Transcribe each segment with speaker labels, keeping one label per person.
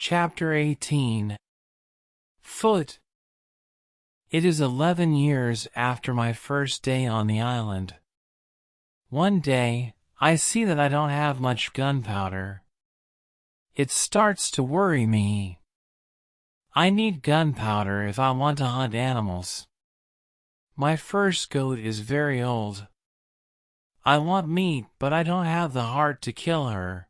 Speaker 1: Chapter 18. Foot. It is 11 years after my first day on the island. One day, I see that I don't have much gunpowder. It starts to worry me. I need gunpowder if I want to hunt animals. My first goat is very old. I want meat, but I don't have the heart to kill her.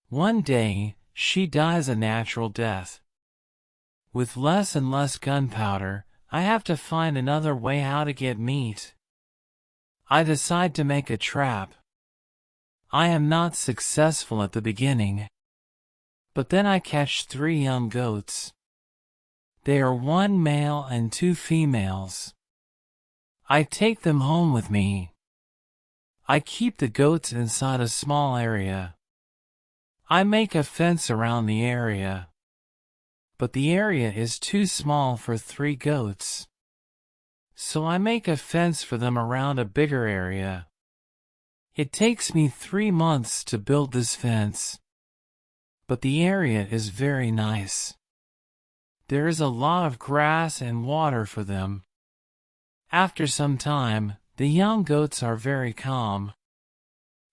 Speaker 1: One day, she dies a natural death. With less and less gunpowder, I have to find another way how to get meat. I decide to make a trap. I am not successful at the beginning. But then I catch 3 young goats. They are 1 male and 2 females. I take them home with me. I keep the goats inside a small area. I make a fence around the area. But the area is too small for 3 goats. So I make a fence for them around a bigger area. It takes me 3 months to build this fence. But the area is very nice. There is a lot of grass and water for them. After some time, the young goats are very calm.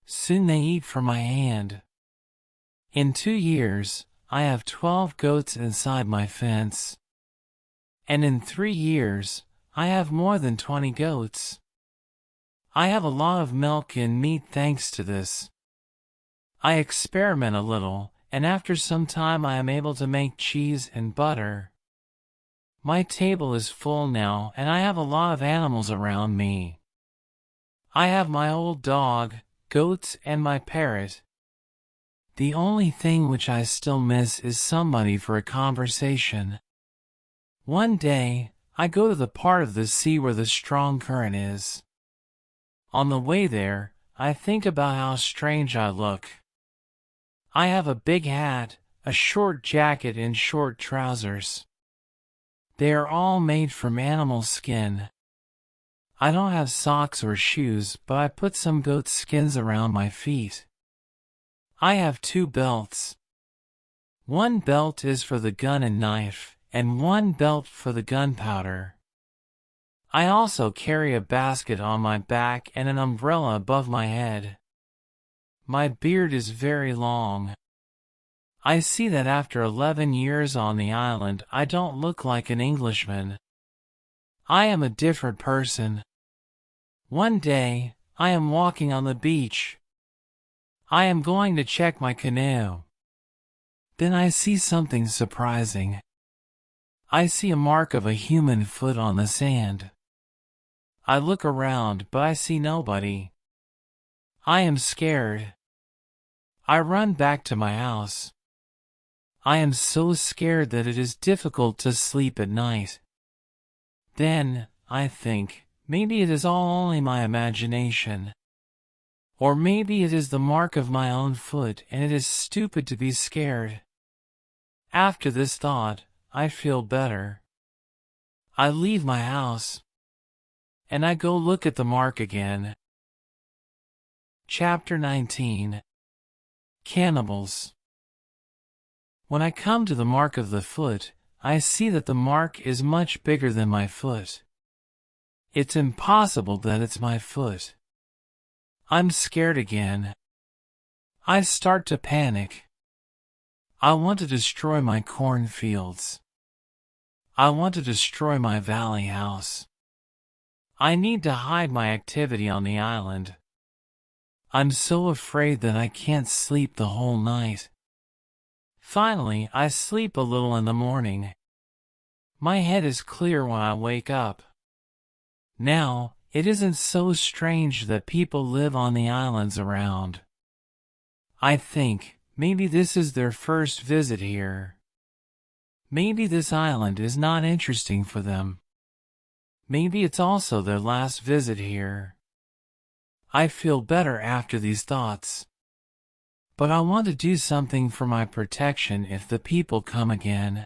Speaker 1: Soon they eat from my hand. In 2 years, I have 12 goats inside my fence. And in 3 years, I have more than 20 goats. I have a lot of milk and meat thanks to this. I experiment a little, and after some time I am able to make cheese and butter. My table is full now, and I have a lot of animals around me. I have my old dog, goats, and my parrot. The only thing which I still miss is somebody for a conversation. One day, I go to the part of the sea where the strong current is. On the way there, I think about how strange I look. I have a big hat, a short jacket, and short trousers. They are all made from animal skin. I don't have socks or shoes, but I put some goat skins around my feet. I have 2 belts. One belt is for the gun and knife, and one belt for the gunpowder. I also carry a basket on my back and an umbrella above my head. My beard is very long. I see that after 11 years on the island, I don't look like an Englishman. I am a different person. One day, I am walking on the beach. I am going to check my canoe. Then I see something surprising. I see a mark of a human foot on the sand. I look around, but I see nobody. I am scared. I run back to my house. I am so scared that it is difficult to sleep at night. Then, I think, maybe it is all only my imagination. Or maybe it is the mark of my own foot and it is stupid to be scared. After this thought, I feel better. I leave my house. And I go look at the mark again. Chapter 19. Cannibals. When I come to the mark of the foot, I see that the mark is much bigger than my foot. It's impossible that it's my foot. I'm scared again. I start to panic. I want to destroy my cornfields. I want to destroy my valley house. I need to hide my activity on the island. I'm so afraid that I can't sleep the whole night. Finally, I sleep a little in the morning. My head is clear when I wake up. Now, it isn't so strange that people live on the islands around. I think, maybe this is their first visit here. Maybe this island is not interesting for them. Maybe it's also their last visit here. I feel better after these thoughts. But I want to do something for my protection if the people come again.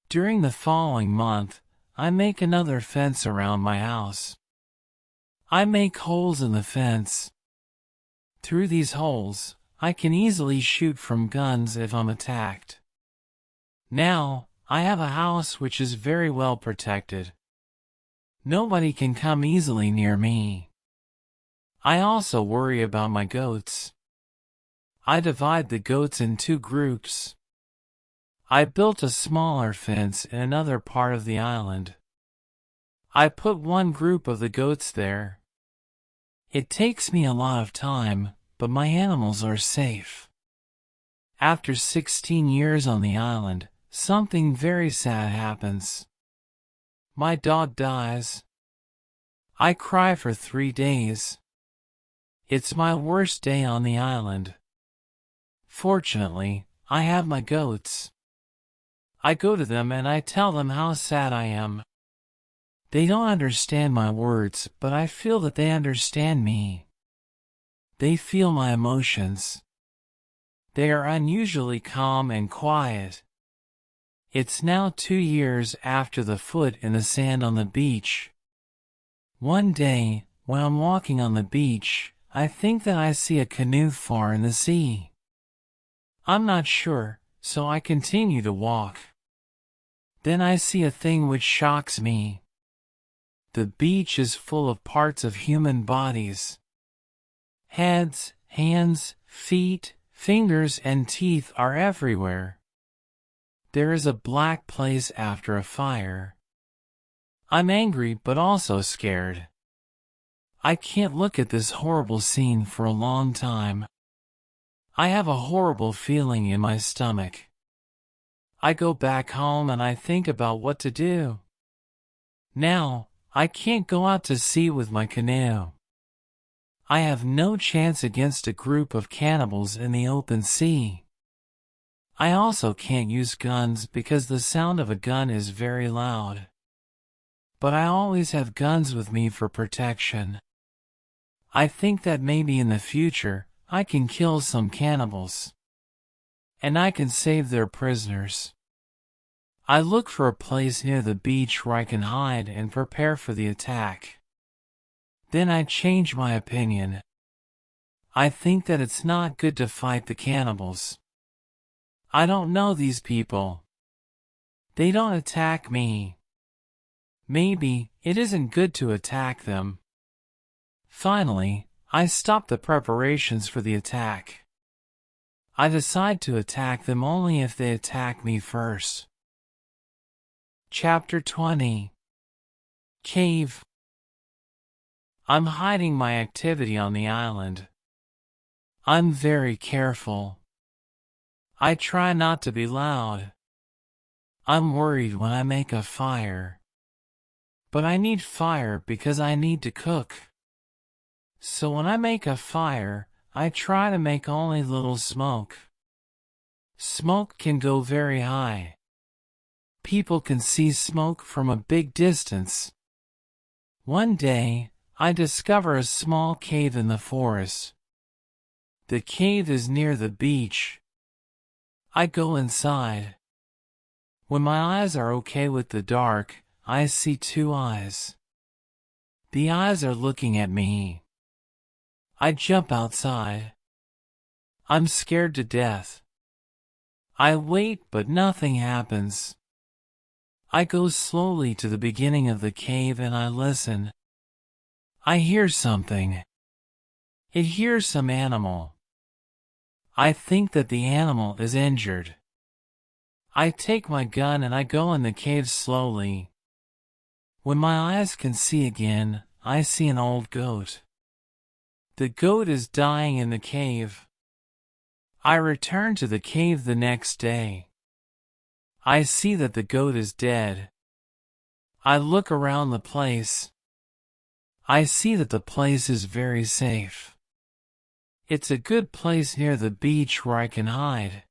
Speaker 1: During the following month, I make another fence around my house. I make holes in the fence. Through these holes, I can easily shoot from guns if I'm attacked. Now, I have a house which is very well protected. Nobody can come easily near me. I also worry about my goats. I divide the goats in two groups. I built a smaller fence in another part of the island. I put one group of the goats there. It takes me a lot of time, but my animals are safe. After 16 years on the island, something very sad happens. My dog dies. I cry for 3 days. It's my worst day on the island. Fortunately, I have my goats. I go to them and I tell them how sad I am. They don't understand my words, but I feel that they understand me. They feel my emotions. They are unusually calm and quiet. It's now 2 years after the foot in the sand on the beach. One day, when I'm walking on the beach, I think that I see a canoe far in the sea. I'm not sure, so I continue to walk. Then I see a thing which shocks me. The beach is full of parts of human bodies. Heads, hands, feet, fingers, and teeth are everywhere. There is a black place after a fire. I'm angry but also scared. I can't look at this horrible scene for a long time. I have a horrible feeling in my stomach. I go back home and I think about what to do. Now, I can't go out to sea with my canoe. I have no chance against a group of cannibals in the open sea. I also can't use guns because the sound of a gun is very loud. But I always have guns with me for protection. I think that maybe in the future, I can kill some cannibals. And I can save their prisoners. I look for a place near the beach where I can hide and prepare for the attack. Then I change my opinion. I think that it's not good to fight the cannibals. I don't know these people. They don't attack me. Maybe it isn't good to attack them. Finally, I stop the preparations for the attack. I decide to attack them only if they attack me first. Chapter 20. Cave. I'm hiding my activity on the island. I'm very careful. I try not to be loud. I'm worried when I make a fire. But I need fire because I need to cook. So when I make a fire, I try to make only little smoke. Smoke can go very high. People can see smoke from a big distance. One day, I discover a small cave in the forest. The cave is near the beach. I go inside. When my eyes are okay with the dark, I see 2 eyes. The eyes are looking at me. I jump outside. I'm scared to death. I wait, but nothing happens. I go slowly to the beginning of the cave and I listen. I hear something. It hears some animal. I think that the animal is injured. I take my gun and I go in the cave slowly. When my eyes can see again, I see an old goat. The goat is dying in the cave. I return to the cave the next day. I see that the goat is dead. I look around the place. I see that the place is very safe. It's a good place near the beach where I can hide.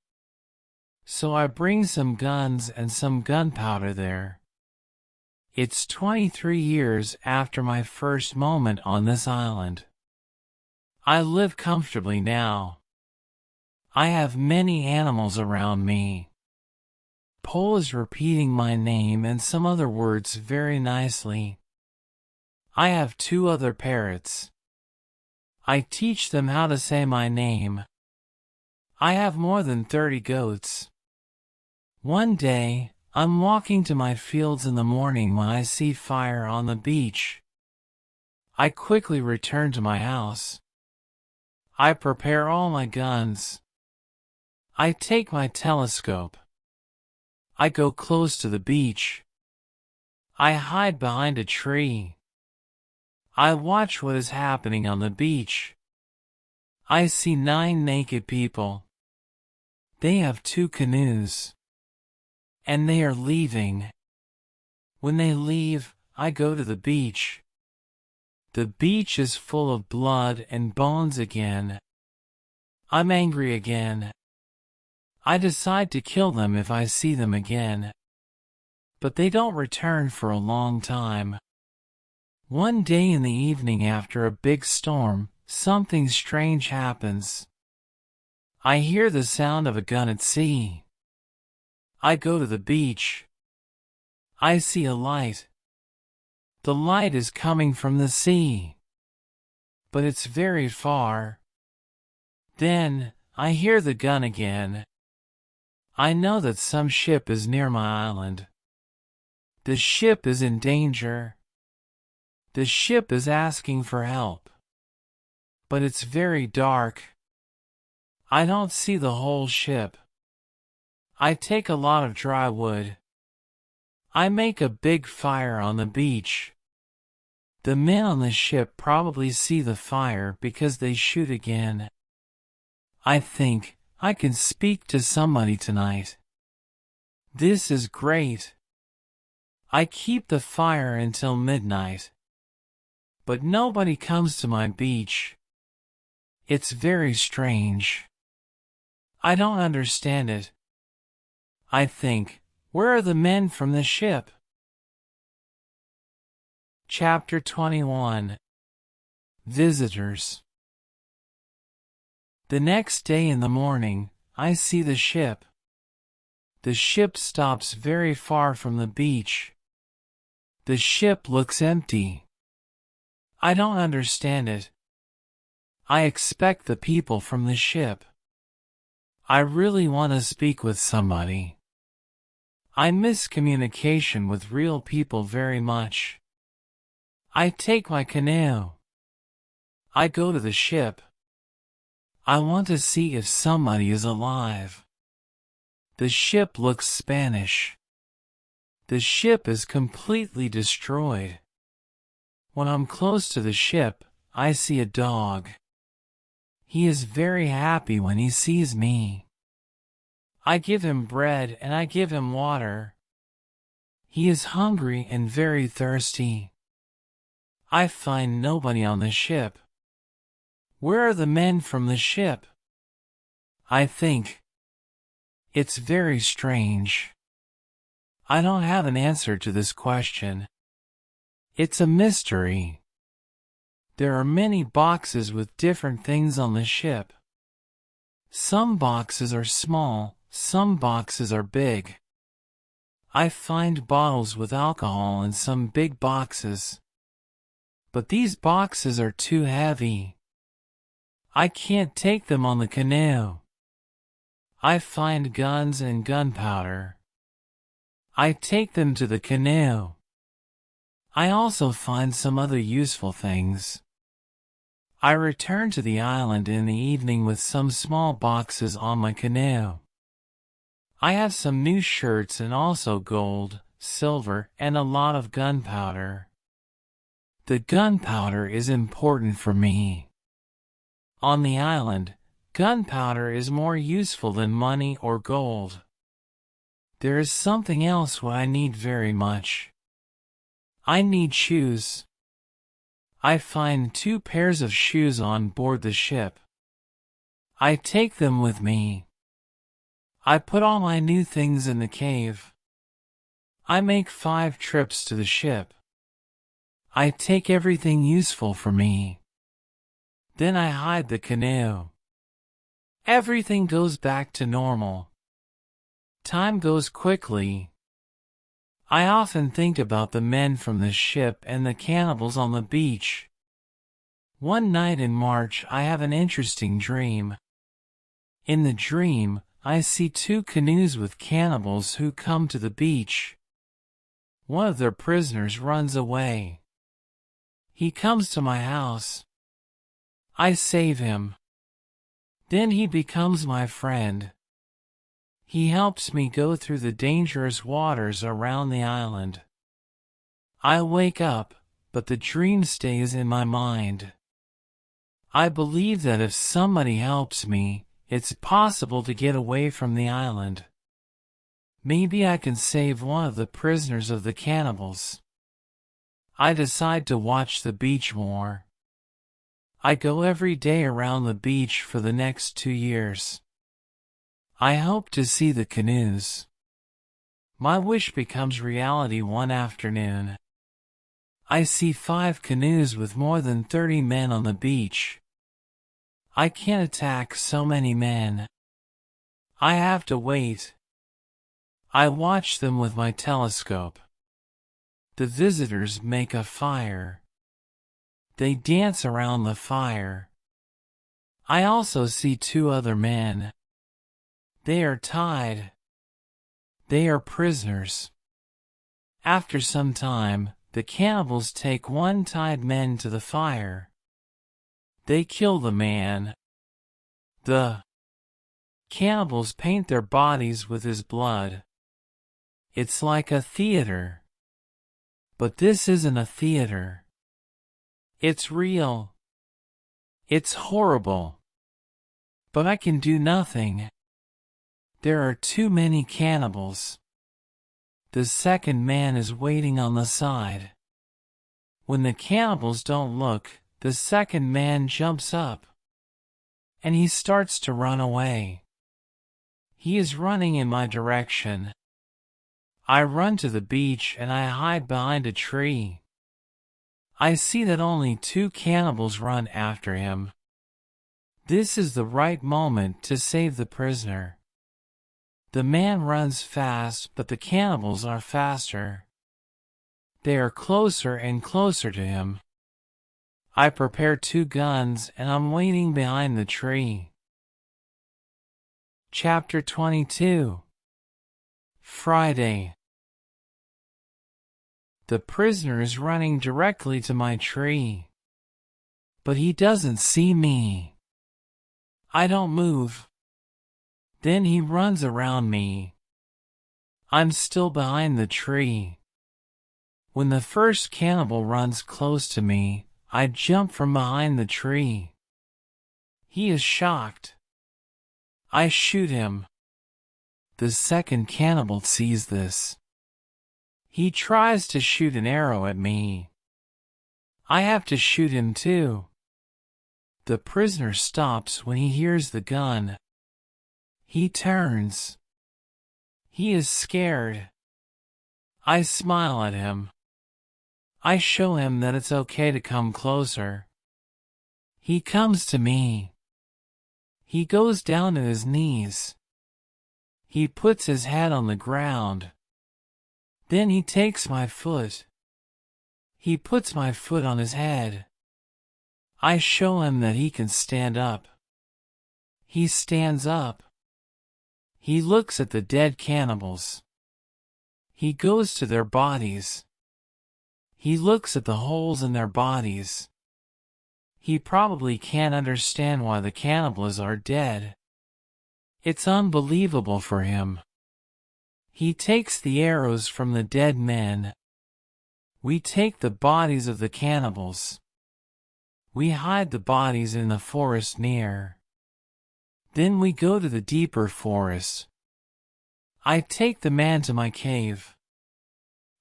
Speaker 1: So I bring some guns and some gunpowder there. It's 23 years after my first moment on this island. I live comfortably now. I have many animals around me. Pole is repeating my name and some other words very nicely. I have 2 other parrots. I teach them how to say my name. I have more than 30 goats. One day, I'm walking to my fields in the morning when I see fire on the beach. I quickly return to my house. I prepare all my guns. I take my telescope. I go close to the beach. I hide behind a tree. I watch what is happening on the beach. I see 9 naked people. They have 2 canoes. And they are leaving. When they leave, I go to the beach. The beach is full of blood and bones again. I'm angry again. I decide to kill them if I see them again. But they don't return for a long time. One day in the evening after a big storm, something strange happens. I hear the sound of a gun at sea. I go to the beach. I see a light. The light is coming from the sea. But it's very far. Then, I hear the gun again. I know that some ship is near my island. The ship is in danger. The ship is asking for help. But it's very dark. I don't see the whole ship. I take a lot of dry wood. I make a big fire on the beach. The men on the ship probably see the fire because they shoot again. I think I can speak to somebody tonight. This is great. I keep the fire until midnight. But nobody comes to my beach. It's very strange. I don't understand it. I think, where are the men from the ship? Chapter 21. Visitors. The next day in the morning, I see the ship. The ship stops very far from the beach. The ship looks empty. I don't understand it. I expect the people from the ship. I really want to speak with somebody. I miss communication with real people very much. I take my canoe. I go to the ship. I want to see if somebody is alive. The ship looks Spanish. The ship is completely destroyed. When I'm close to the ship, I see a dog. He is very happy when he sees me. I give him bread and I give him water. He is hungry and very thirsty. I find nobody on the ship. Where are the men from the ship? I think. It's very strange. I don't have an answer to this question. It's a mystery. There are many boxes with different things on the ship. Some boxes are small, some boxes are big. I find bottles with alcohol in some big boxes. But these boxes are too heavy. I can't take them on the canoe. I find guns and gunpowder. I take them to the canoe. I also find some other useful things. I return to the island in the evening with some small boxes on my canoe. I have some new shirts and also gold, silver, and a lot of gunpowder. The gunpowder is important for me. On the island, gunpowder is more useful than money or gold. There is something else what I need very much. I need shoes. I find 2 pairs of shoes on board the ship. I take them with me. I put all my new things in the cave. I make 5 trips to the ship. I take everything useful for me. Then I hide the canoe. Everything goes back to normal. Time goes quickly. I often think about the men from the ship and the cannibals on the beach. One night in March I have an interesting dream. In the dream, I see two canoes with cannibals who come to the beach. One of their prisoners runs away. He comes to my house. I save him. Then he becomes my friend. He helps me go through the dangerous waters around the island. I wake up, but the dream stays in my mind. I believe that if somebody helps me, it's possible to get away from the island. Maybe I can save one of the prisoners of the cannibals. I decide to watch the beach more. I go every day around the beach for the next 2 years. I hope to see the canoes. My wish becomes reality one afternoon. I see 5 canoes with more than 30 men on the beach. I can't attack so many men. I have to wait. I watch them with my telescope. The visitors make a fire. They dance around the fire. I also see 2 other men. They are tied. They are prisoners. After some time, the cannibals take one tied man to the fire. They kill the man. The cannibals paint their bodies with his blood. It's like a theater. But this isn't a theater. It's real. It's horrible. But I can do nothing. There are too many cannibals. The second man is waiting on the side. When the cannibals don't look, the second man jumps up. And he starts to run away. He is running in my direction. I run to the beach and I hide behind a tree. I see that only 2 cannibals run after him. This is the right moment to save the prisoner. The man runs fast, but the cannibals are faster. They are closer and closer to him. I prepare 2 guns and I'm waiting behind the tree. Chapter 22. Friday. The prisoner is running directly to my tree. But he doesn't see me. I don't move. Then he runs around me. I'm still behind the tree. When the first cannibal runs close to me, I jump from behind the tree. He is shocked. I shoot him. The second cannibal sees this. He tries to shoot an arrow at me. I have to shoot him too. The prisoner stops when he hears the gun. He turns. He is scared. I smile at him. I show him that it's okay to come closer. He comes to me. He goes down to his knees. He puts his head on the ground. Then he takes my foot. He puts my foot on his head. I show him that he can stand up. He stands up. He looks at the dead cannibals. He goes to their bodies. He looks at the holes in their bodies. He probably can't understand why the cannibals are dead. It's unbelievable for him. He takes the arrows from the dead men. We take the bodies of the cannibals. We hide the bodies in the forest near. Then we go to the deeper forest. I take the man to my cave.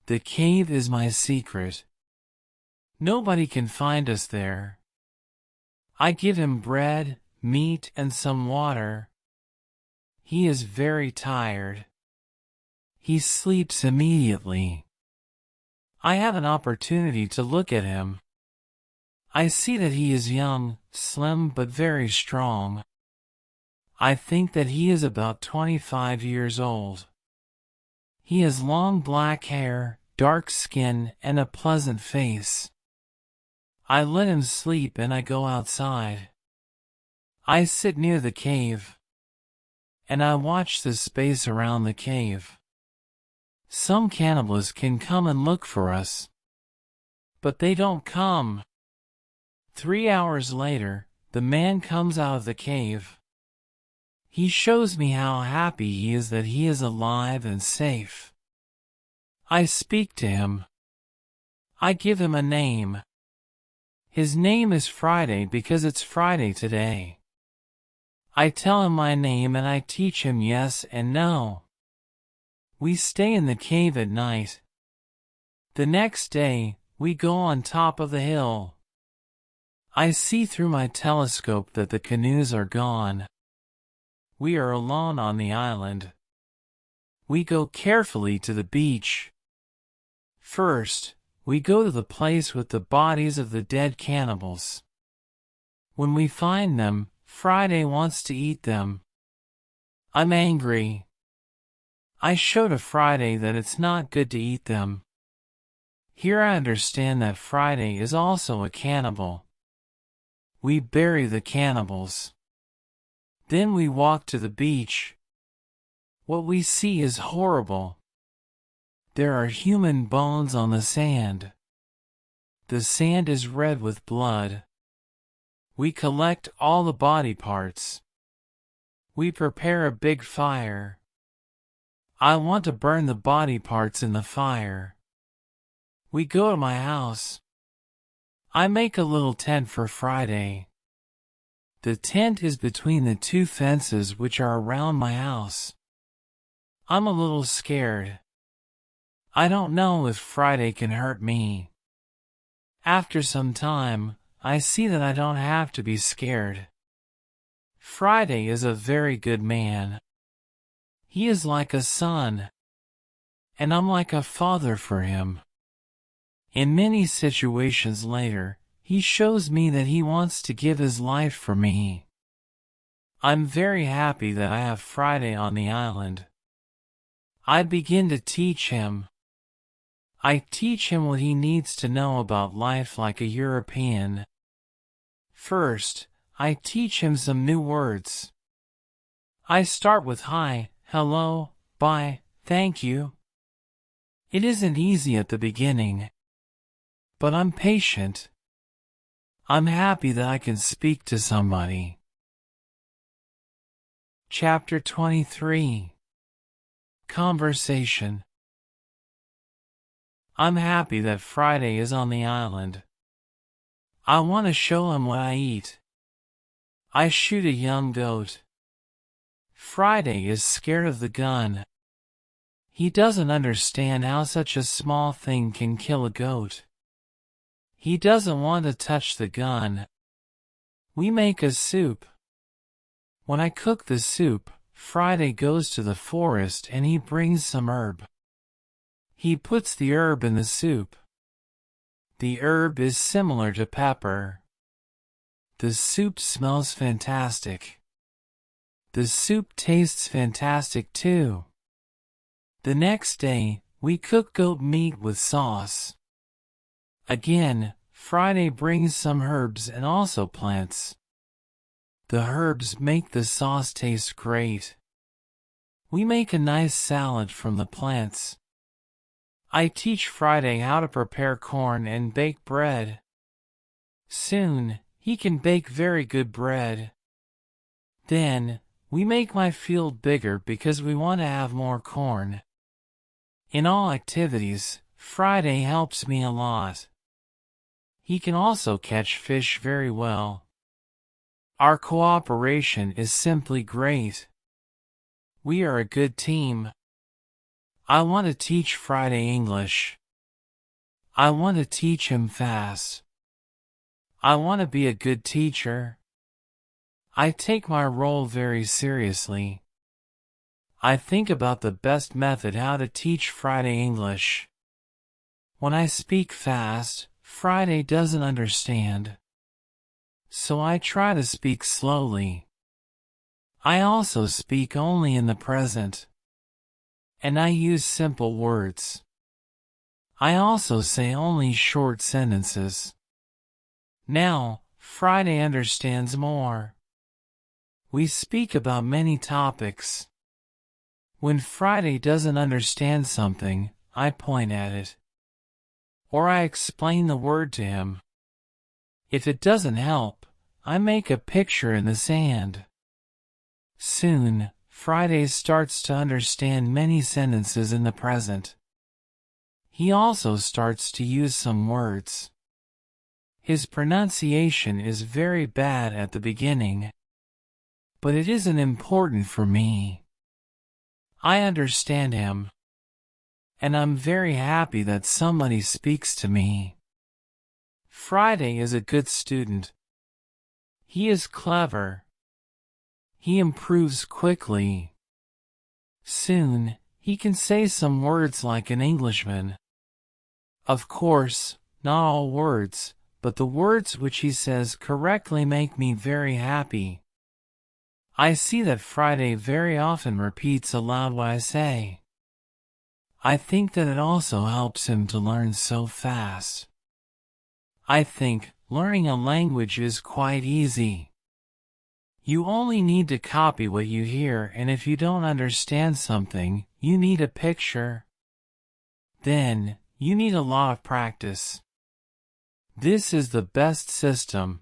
Speaker 1: The cave is my secret. Nobody can find us there. I give him bread, meat, and some water. He is very tired. He sleeps immediately. I have an opportunity to look at him. I see that he is young, slim, but very strong. I think that he is about 25 years old. He has long black hair, dark skin, and a pleasant face. I let him sleep and I go outside. I sit near the cave. and I watch the space around the cave. Some cannibals can come and look for us, but they don't come. 3 hours later, the man comes out of the cave. He shows me how happy he is that he is alive and safe. I speak to him. I give him a name. His name is Friday because it's Friday today. I tell him my name and I teach him yes and no. We stay in the cave at night. The next day, we go on top of the hill. I see through my telescope that the canoes are gone. We are alone on the island. We go carefully to the beach. First, we go to the place with the bodies of the dead cannibals. When we find them, Friday wants to eat them. I'm angry. I show to Friday that it's not good to eat them. Here I understand that Friday is also a cannibal. We bury the cannibals. Then we walk to the beach. What we see is horrible. There are human bones on the sand. The sand is red with blood. We collect all the body parts. We prepare a big fire. I want to burn the body parts in the fire. We go to my house. I make a little tent for Friday. The tent is between the two fences which are around my house. I'm a little scared. I don't know if Friday can hurt me. After some time, I see that I don't have to be scared. Friday is a very good man. He is like a son, and I'm like a father for him. In many situations later, he shows me that he wants to give his life for me. I'm very happy that I have Friday on the island. I begin to teach him. I teach him what he needs to know about life like a European. First, I teach him some new words. I start with hi, hello, bye, thank you. It isn't easy at the beginning, but I'm patient. I'm happy that I can speak to somebody. Chapter 23. Conversation. I'm happy that Friday is on the island. I want to show him what I eat. I shoot a young goat. Friday is scared of the gun. He doesn't understand how such a small thing can kill a goat. He doesn't want to touch the gun. We make a soup. When I cook the soup, Friday goes to the forest and he brings some herb. He puts the herb in the soup. The herb is similar to pepper. The soup smells fantastic. The soup tastes fantastic too. The next day, we cook goat meat with sauce. Again, Friday brings some herbs and also plants. The herbs make the sauce taste great. We make a nice salad from the plants. I teach Friday how to prepare corn and bake bread. Soon, he can bake very good bread. Then, we make my field bigger because we want to have more corn. In all activities, Friday helps me a lot. He can also catch fish very well. Our cooperation is simply great. We are a good team. I want to teach Friday English. I want to teach him fast. I want to be a good teacher. I take my role very seriously. I think about the best method how to teach Friday English. When I speak fast, Friday doesn't understand. So I try to speak slowly. I also speak only in the present. And I use simple words. I also say only short sentences. Now, Friday understands more. We speak about many topics. When Friday doesn't understand something, I point at it. Or I explain the word to him. If it doesn't help, I make a picture in the sand. Soon, Friday starts to understand many sentences in the present. He also starts to use some words. His pronunciation is very bad at the beginning. But it isn't important for me. I understand him. And I'm very happy that somebody speaks to me. Friday is a good student. He is clever. He improves quickly. Soon, he can say some words like an Englishman. Of course, not all words, but the words which he says correctly make me very happy. I see that Friday very often repeats aloud what I say. I think that it also helps him to learn so fast. I think learning a language is quite easy. You only need to copy what you hear, and if you don't understand something, you need a picture. Then, you need a lot of practice. This is the best system.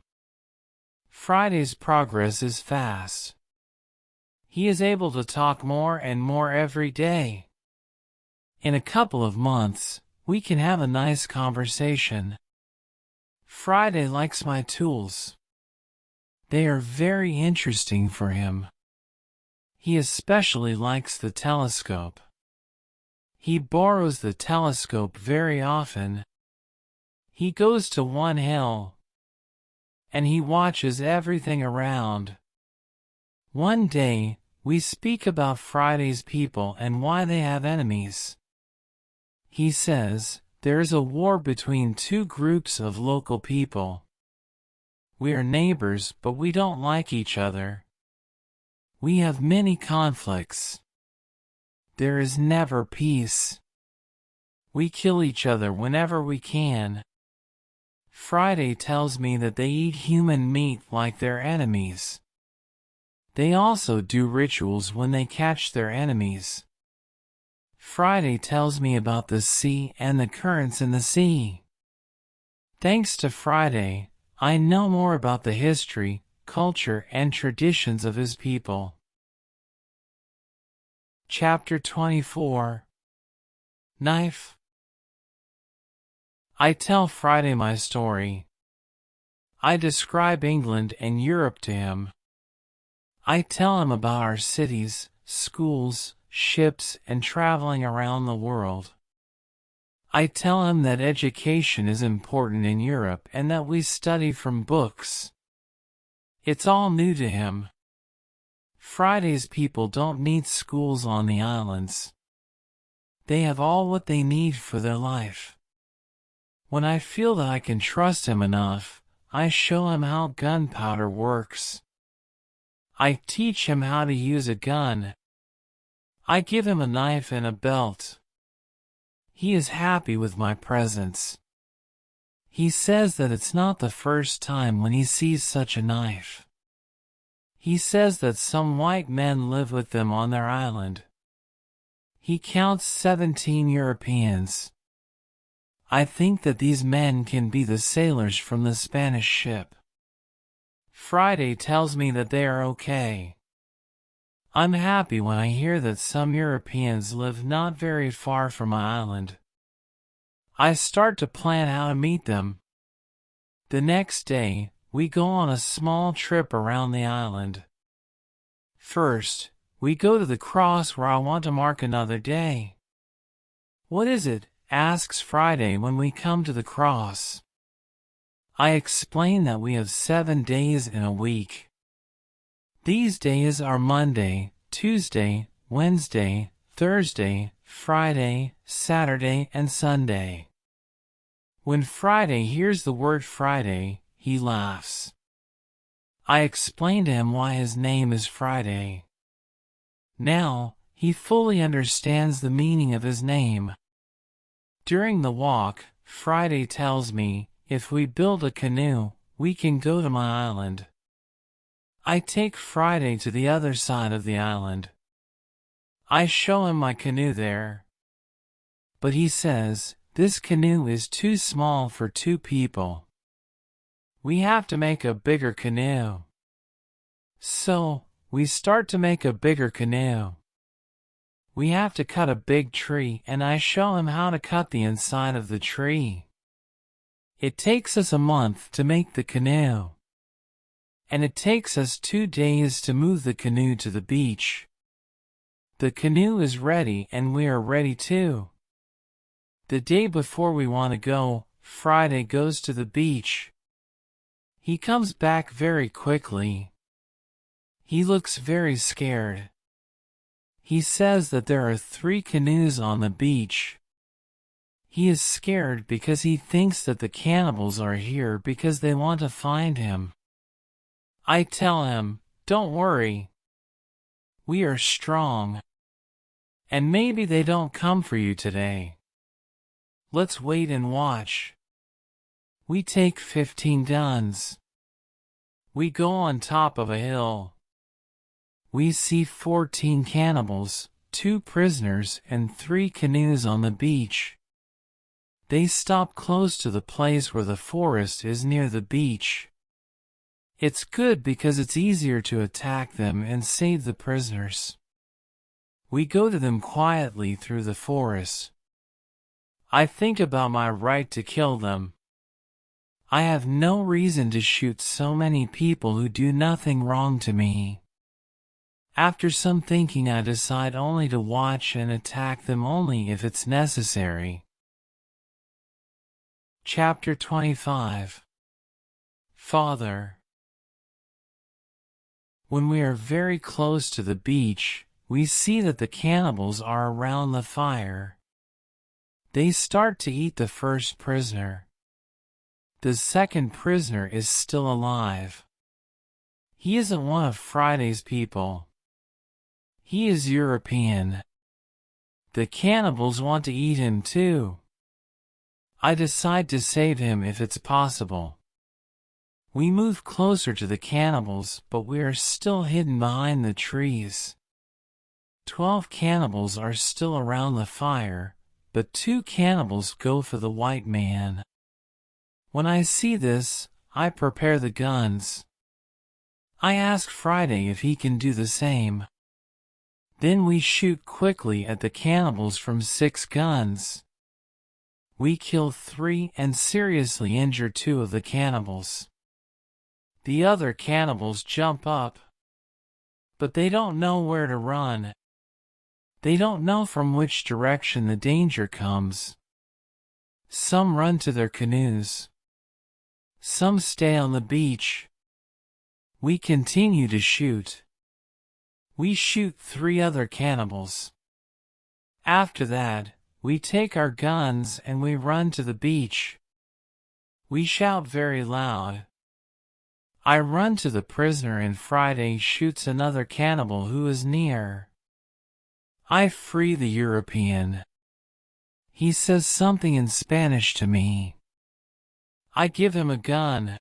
Speaker 1: Friday's progress is fast. He is able to talk more and more every day. In a couple of months, we can have a nice conversation. Friday likes my tools. They are very interesting for him. He especially likes the telescope. He borrows the telescope very often. He goes to one hill, and he watches everything around. One day, we speak about Friday's people and why they have enemies. He says, there is a war between two groups of local people. We are neighbors, but we don't like each other. We have many conflicts. There is never peace. We kill each other whenever we can. Friday tells me that they eat human meat like their enemies. They also do rituals when they catch their enemies. Friday tells me about the sea and the currents in the sea. Thanks to Friday, I know more about the history, culture, and traditions of his people. Chapter 24. Knife. I tell Friday my story. I describe England and Europe to him. I tell him about our cities, schools, ships, and traveling around the world. I tell him that education is important in Europe and that we study from books. It's all new to him. Friday's people don't need schools on the islands. They have all what they need for their life. When I feel that I can trust him enough, I show him how gunpowder works. I teach him how to use a gun. I give him a knife and a belt. He is happy with my presents. He says that it's not the first time when he sees such a knife. He says that some white men live with them on their island. He counts 17 Europeans. I think that these men can be the sailors from the Spanish ship. Friday tells me that they are okay. I'm happy when I hear that some Europeans live not very far from my island. I start to plan how to meet them. The next day, we go on a small trip around the island. First, we go to the cross where I want to mark another day. What is it? Asks Friday when we come to the cross. I explain that we have 7 days in a week. These days are Monday, Tuesday, Wednesday, Thursday, Friday, Saturday, and Sunday. When Friday hears the word Friday, he laughs. I explain to him why his name is Friday. Now, he fully understands the meaning of his name. During the walk, Friday tells me, if we build a canoe, we can go to my island. I take Friday to the other side of the island. I show him my canoe there. But he says, this canoe is too small for 2 people. We have to make a bigger canoe. So, we start to make a bigger canoe. We have to cut a big tree, and I show him how to cut the inside of the tree. It takes us a month to make the canoe. And it takes us 2 days to move the canoe to the beach. The canoe is ready and we are ready too. The day before we want to go, Friday goes to the beach. He comes back very quickly. He looks very scared. He says that there are 3 canoes on the beach. He is scared because he thinks that the cannibals are here because they want to find him. I tell him, don't worry. We are strong. And maybe they don't come for you today. Let's wait and watch. We take 15 guns. We go on top of a hill. We see 14 cannibals, 2 prisoners, and 3 canoes on the beach. They stop close to the place where the forest is near the beach. It's good because it's easier to attack them and save the prisoners. We go to them quietly through the forest. I think about my right to kill them. I have no reason to shoot so many people who do nothing wrong to me. After some thinking, I decide only to watch and attack them only if it's necessary. Chapter 25. Father. When we are very close to the beach, we see that the cannibals are around the fire. They start to eat the first prisoner. The second prisoner is still alive. He isn't one of Friday's people. He is European. The cannibals want to eat him too. I decide to save him if it's possible. We move closer to the cannibals, but we are still hidden behind the trees. 12 cannibals are still around the fire, but 2 cannibals go for the white man. When I see this, I prepare the guns. I ask Friday if he can do the same. Then we shoot quickly at the cannibals from 6 guns. We kill 3 and seriously injure 2 of the cannibals. The other cannibals jump up. But they don't know where to run. They don't know from which direction the danger comes. Some run to their canoes. Some stay on the beach. We continue to shoot. We shoot 3 other cannibals. After that, we take our guns and we run to the beach. We shout very loud. I run to the prisoner and Friday shoots another cannibal who is near. I free the European. He says something in Spanish to me. I give him a gun.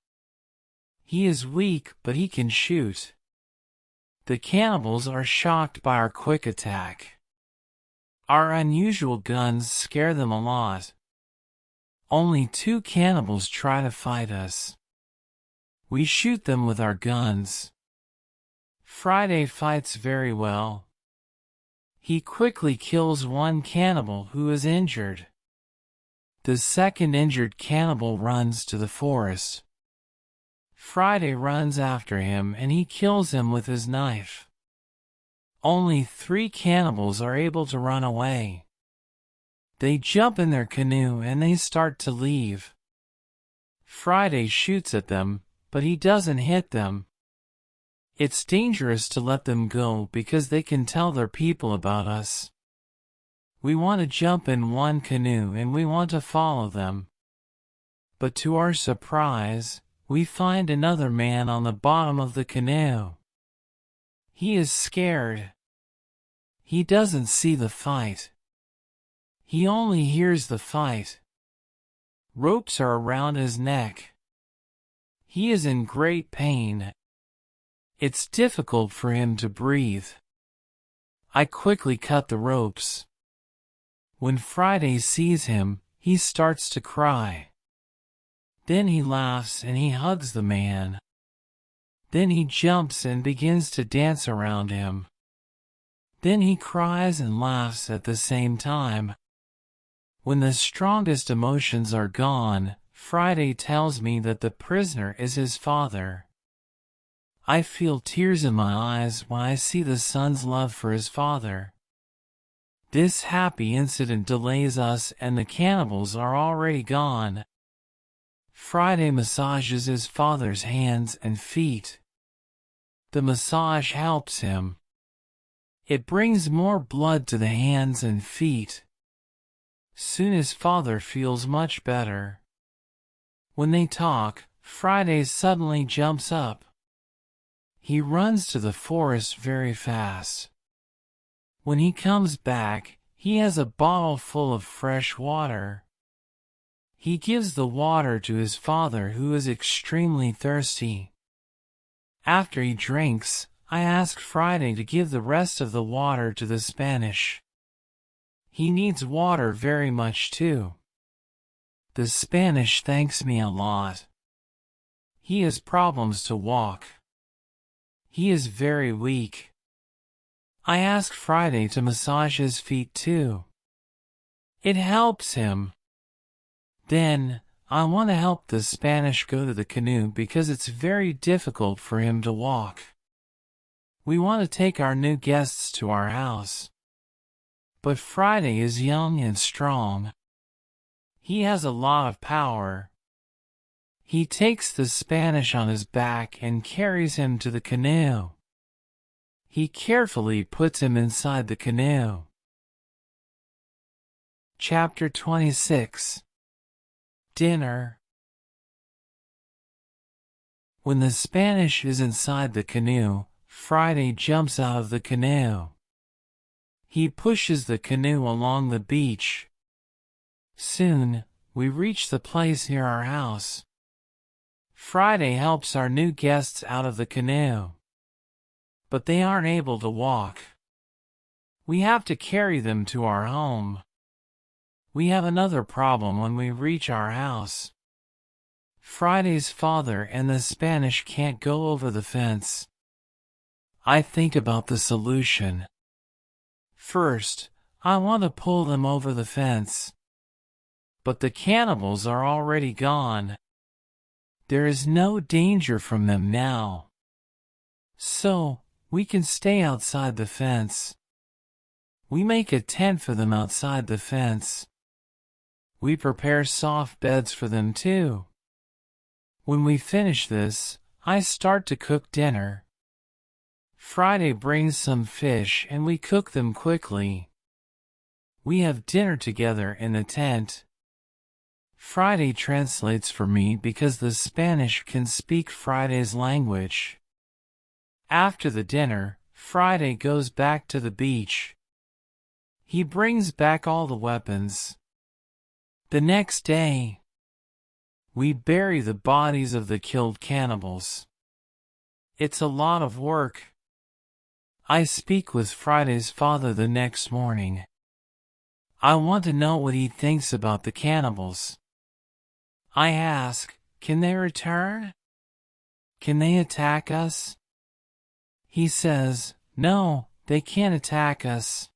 Speaker 1: He is weak, but he can shoot. The cannibals are shocked by our quick attack. Our unusual guns scare them a lot. Only 2 cannibals try to fight us. We shoot them with our guns. Friday fights very well. He quickly kills 1 cannibal who is injured. The second injured cannibal runs to the forest. Friday runs after him and he kills him with his knife. Only 3 cannibals are able to run away. They jump in their canoe and they start to leave. Friday shoots at them, but he doesn't hit them. It's dangerous to let them go because they can tell their people about us. We want to jump in one canoe and we want to follow them. But to our surprise, we find another man on the bottom of the canoe. He is scared. He doesn't see the fight. He only hears the fight. Ropes are around his neck. He is in great pain. It's difficult for him to breathe. I quickly cut the ropes. When Friday sees him, he starts to cry. Then he laughs and he hugs the man. Then he jumps and begins to dance around him. Then he cries and laughs at the same time. When the strongest emotions are gone, Friday tells me that the prisoner is his father. I feel tears in my eyes when I see the son's love for his father. This happy incident delays us and the cannibals are already gone. Friday massages his father's hands and feet. The massage helps him. It brings more blood to the hands and feet. Soon his father feels much better. When they talk, Friday suddenly jumps up. He runs to the forest very fast. When he comes back, he has a bottle full of fresh water. He gives the water to his father, who is extremely thirsty. After he drinks, I ask Friday to give the rest of the water to the Spanish. He needs water very much too. The Spanish thanks me a lot. He has problems to walk. He is very weak. I ask Friday to massage his feet too. It helps him. Then, I want to help the Spanish go to the canoe because it's very difficult for him to walk. We want to take our new guests to our house. But Friday is young and strong. He has a lot of power. He takes the Spanish on his back and carries him to the canoe. He carefully puts him inside the canoe. Chapter 26. Dinner. When the Spanish is inside the canoe, Friday jumps out of the canoe. He pushes the canoe along the beach. Soon, we reach the place near our house. Friday helps our new guests out of the canoe. But they aren't able to walk. We have to carry them to our home. We have another problem when we reach our house. Friday's father and the Spanish can't go over the fence. I think about the solution. First, I want to pull them over the fence. But the cannibals are already gone. There is no danger from them now. So, we can stay outside the fence. We make a tent for them outside the fence. We prepare soft beds for them too. When we finish this, I start to cook dinner. Friday brings some fish and we cook them quickly. We have dinner together in the tent. Friday translates for me because the Spanish can speak Friday's language. After the dinner, Friday goes back to the beach. He brings back all the weapons. The next day, we bury the bodies of the killed cannibals. It's a lot of work. I speak with Friday's father the next morning. I want to know what he thinks about the cannibals. I ask, can they return? Can they attack us? He says, no, they can't attack us.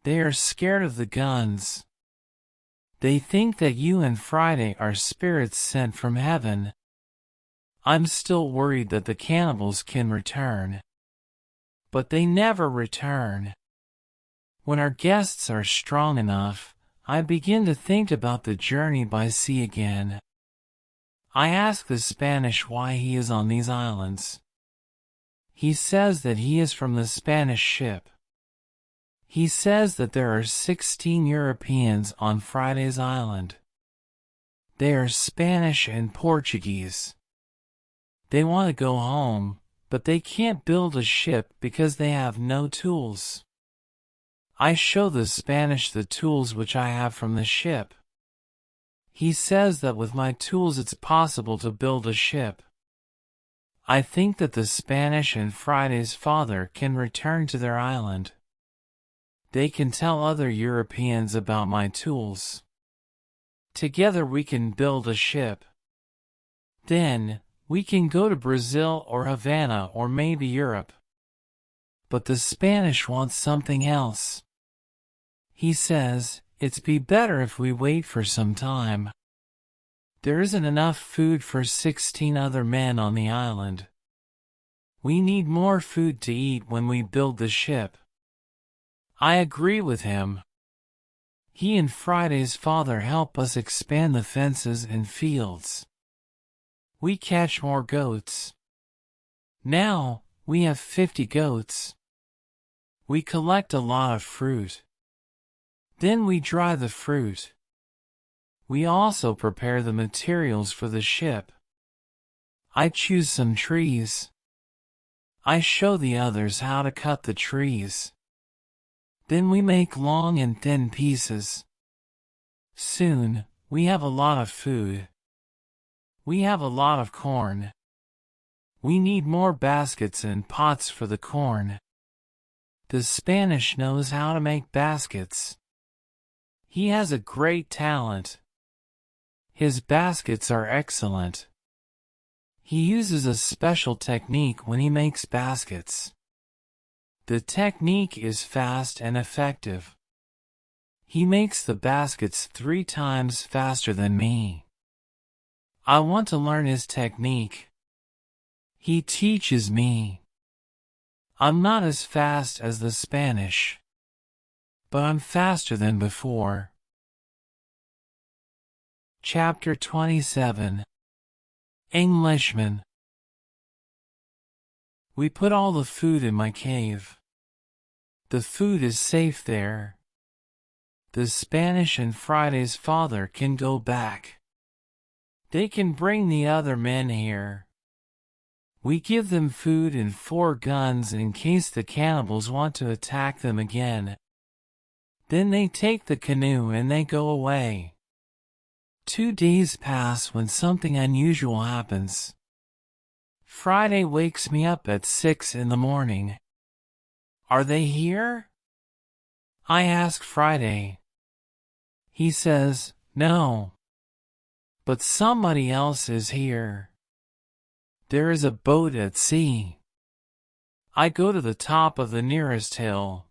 Speaker 1: They are scared of the guns. They think that you and Friday are spirits sent from heaven. I'm still worried that the cannibals can return. But they never return. When our guests are strong enough, I begin to think about the journey by sea again. I ask the Spanish why he is on these islands. He says that he is from the Spanish ship. He says that there are 16 Europeans on Friday's island. They are Spanish and Portuguese. They want to go home, but they can't build a ship because they have no tools. I show the Spanish the tools which I have from the ship. He says that with my tools it's possible to build a ship. I think that the Spanish and Friday's father can return to their island. They can tell other Europeans about my tools. Together we can build a ship. Then, we can go to Brazil or Havana or maybe Europe. But the Spanish want something else. He says, it'd be better if we wait for some time. There isn't enough food for 16 other men on the island. We need more food to eat when we build the ship. I agree with him. He and Friday's father help us expand the fences and fields. We catch more goats. Now, we have 50 goats. We collect a lot of fruit. Then we dry the fruit. We also prepare the materials for the ship. I choose some trees. I show the others how to cut the trees. Then we make long and thin pieces. Soon, we have a lot of food. We have a lot of corn. We need more baskets and pots for the corn. The Spanish knows how to make baskets. He has a great talent. His baskets are excellent. He uses a special technique when he makes baskets. The technique is fast and effective. He makes the baskets 3 times faster than me. I want to learn his technique. He teaches me. I'm not as fast as the Spanish, but I'm faster than before. Chapter 27. Englishman. We put all the food in my cave. The food is safe there. The Spanish and Friday's father can go back. They can bring the other men here. We give them food and 4 guns in case the cannibals want to attack them again. Then they take the canoe and they go away. 2 days pass when something unusual happens. Friday wakes me up at 6 in the morning. Are they here? I ask Friday. He says, no. But somebody else is here. There is a boat at sea. I go to the top of the nearest hill.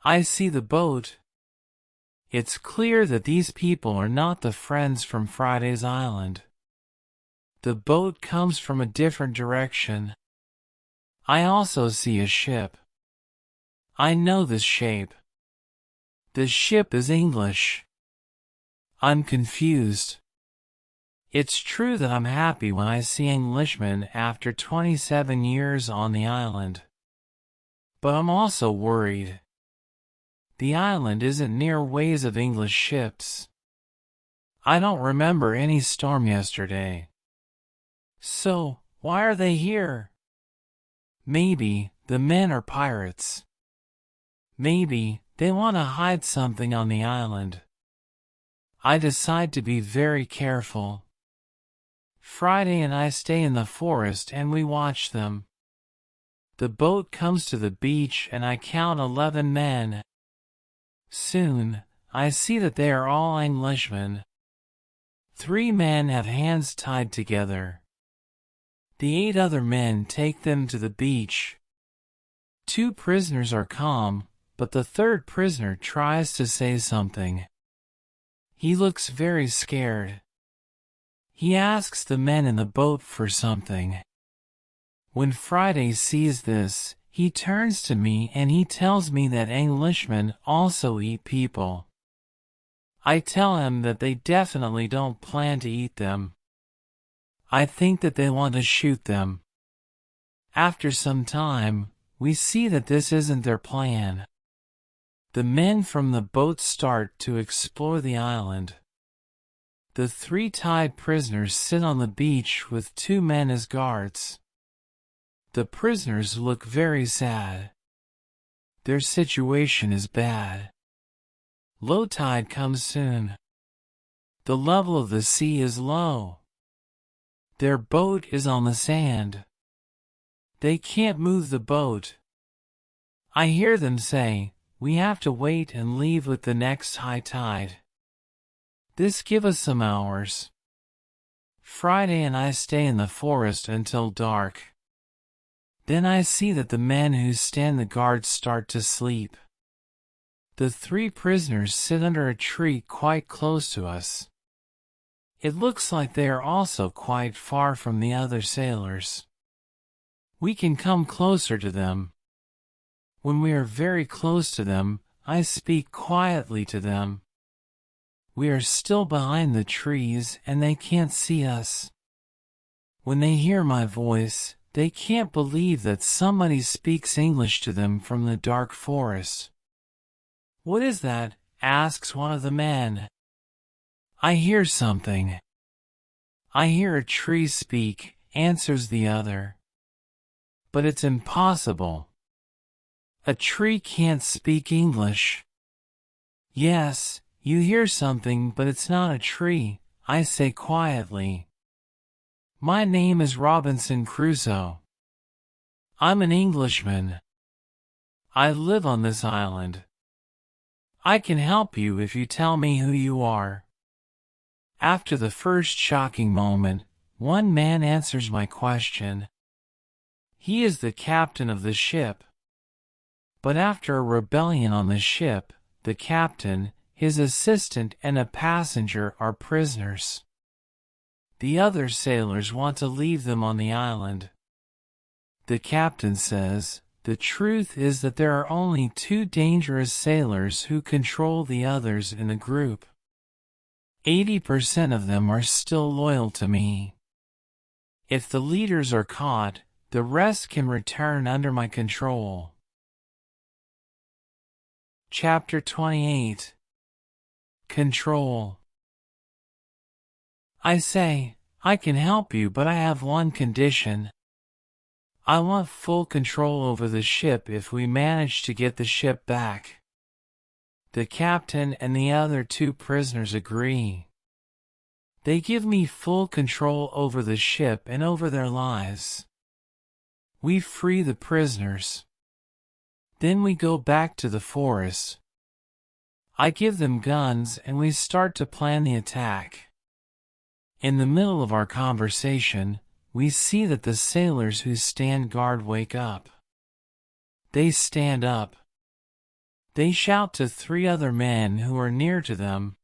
Speaker 1: I see the boat. It's clear that these people are not the friends from Friday's island. The boat comes from a different direction. I also see a ship. I know this shape. The ship is English. I'm confused. It's true that I'm happy when I see Englishman after 27 years on the island. But I'm also worried. The island isn't near ways of English ships. I don't remember any storm yesterday. So, why are they here? Maybe the men are pirates. Maybe they want to hide something on the island. I decide to be very careful. Friday and I stay in the forest and we watch them. The boat comes to the beach and I count 11 men. Soon, I see that they are all Englishmen. 3 men have hands tied together. The 8 other men take them to the beach. 2 prisoners are calm, but the 3rd prisoner tries to say something. He looks very scared. He asks the men in the boat for something. When Friday sees this, he turns to me and he tells me that Englishmen also eat people. I tell him that they definitely don't plan to eat them. I think that they want to shoot them. After some time, we see that this isn't their plan. The men from the boat start to explore the island. The 3 tied prisoners sit on the beach with 2 men as guards. The prisoners look very sad. Their situation is bad. Low tide comes soon. The level of the sea is low. Their boat is on the sand. They can't move the boat. I hear them say, "We have to wait and leave with the next high tide." This give us some hours. Friday and I stay in the forest until dark. Then I see that the men who stand the guard start to sleep. The 3 prisoners sit under a tree quite close to us. It looks like they are also quite far from the other sailors. We can come closer to them. When we are very close to them, I speak quietly to them. We are still behind the trees and they can't see us. When they hear my voice, they can't believe that somebody speaks English to them from the dark forest. "What is that?" asks one of the men. "I hear something." "I hear a tree speak," answers the other. "But it's impossible. A tree can't speak English." "Yes, you hear something, but it's not a tree," I say quietly. "My name is Robinson Crusoe. I'm an Englishman. I live on this island. I can help you if you tell me who you are." After the first shocking moment, one man answers my question. He is the captain of the ship. But after a rebellion on the ship, the captain, his assistant, and a passenger are prisoners. The other sailors want to leave them on the island. The captain says, "The truth is that there are only 2 dangerous sailors who control the others in the group. 80% of them are still loyal to me. If the leaders are caught, the rest can return under my control." Chapter 28. Control. I say, "I can help you, but I have one condition. I want full control over the ship if we manage to get the ship back." The captain and the other 2 prisoners agree. They give me full control over the ship and over their lives. We free the prisoners. Then we go back to the forest. I give them guns and we start to plan the attack. In the middle of our conversation, we see that the sailors who stand guard wake up. They stand up. They shout to 3 other men who are near to them.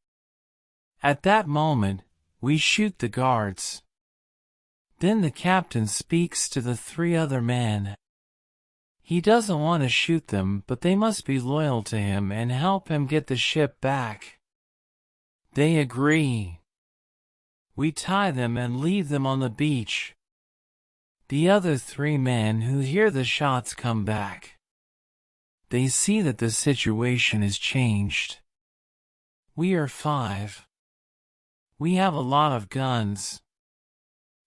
Speaker 1: At that moment, we shoot the guards. Then the captain speaks to the 3 other men. He doesn't want to shoot them, but they must be loyal to him and help him get the ship back. They agree. We tie them and leave them on the beach. The other 3 men who hear the shots come back. They see that the situation has changed. We are 5. We have a lot of guns.